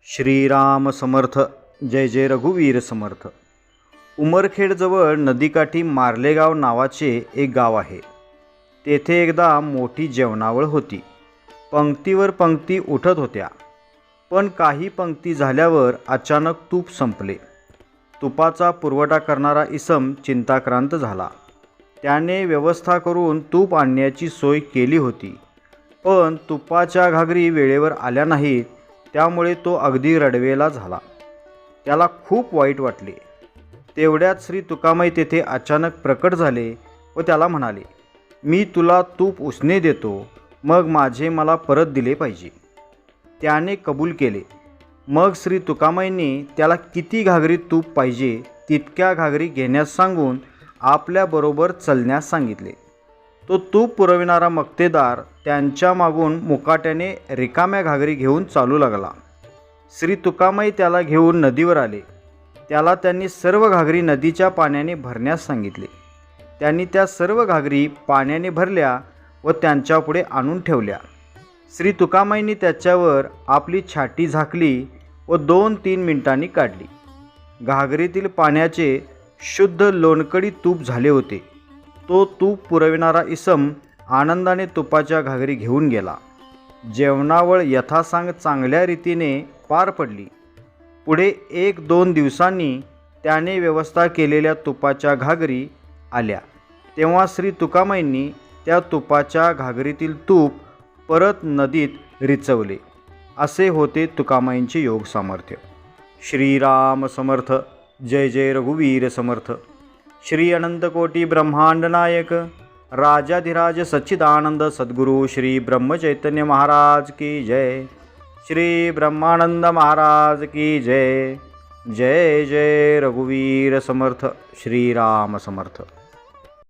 श्रीराम समर्थ. जय जय रघुवीर समर्थ. उमरखेडजवळ नदीकाठी मार्लेगाव नावाचे एक गाव आहे. तेथे एकदा मोठी जेवणावळ होती. पंक्तीवर पंक्ती उठत होत्या. पण काही पंक्ती झाल्यावर अचानक तूप संपले. तुपाचा पुरवठा करणारा इसम चिंताक्रांत झाला. त्याने व्यवस्था करून तूप आणण्याची सोय केली होती, पण तुपाच्या घागरी वेळेवर आल्या नाहीत. त्यामुळे तो अगदी रडवेला झाला. त्याला खूप वाईट वाटले. तेवढ्यात श्री तुकामाई तेथे अचानक प्रकट झाले व त्याला म्हणाले, मी तुला तूप उसने देतो, मग माझे मला परत दिले पाहिजे. त्याने कबूल केले. मग श्री तुकामाईंनी त्याला किती घागरी तूप पाहिजे तितक्या घागरी घेण्यास सांगून आपल्याबरोबर चलण्यास सांगितले. तो तूप पुरविणारा मक्तेदार त्यांच्या मागून मुकाट्याने रिकाम्या घागरी घेऊन चालू लागला. श्री तुकामाई त्याला घेऊन नदीवर आले. त्याला त्यांनी सर्व घागरी नदीच्या पाण्याने भरण्यास सांगितले. त्यांनी त्या सर्व घागरी पाण्याने भरल्या व त्यांच्यापुढे आणून ठेवल्या. श्री तुकामाईंनी त्याच्यावर आपली छाटी झाकली व 2-3 मिनिटांनी काढली. घागरीतील पाण्याचे शुद्ध लोणकडी तूप झाले होते. तो तूप पुरविणारा इसम आनंदाने तुपाच्या घागरी घेऊन गेला. जेवणावळ यथासांग चांगल्या रीतीने पार पडली. पुढे 1-2 दिवसांनी त्याने व्यवस्था केलेल्या तुपाच्या घागरी आल्या. तेव्हा श्री तुकामाईंनी त्या तुपाच्या घागरीतील तूप परत नदीत रिचवले. असे होते तुकामाईंचे योग सामर्थ्य. श्रीराम समर्थ. जय जय रघुवीर समर्थ. श्री अनंतकोटी ब्रह्मांड नायक राजाधिराज सच्चिदानंद सद्गुरु श्री ब्रह्मचैतन्य महाराज की जय. श्री ब्रह्मानंद महाराज की जय. जय जय रघुवीर समर्थ. श्रीराम समर्थ.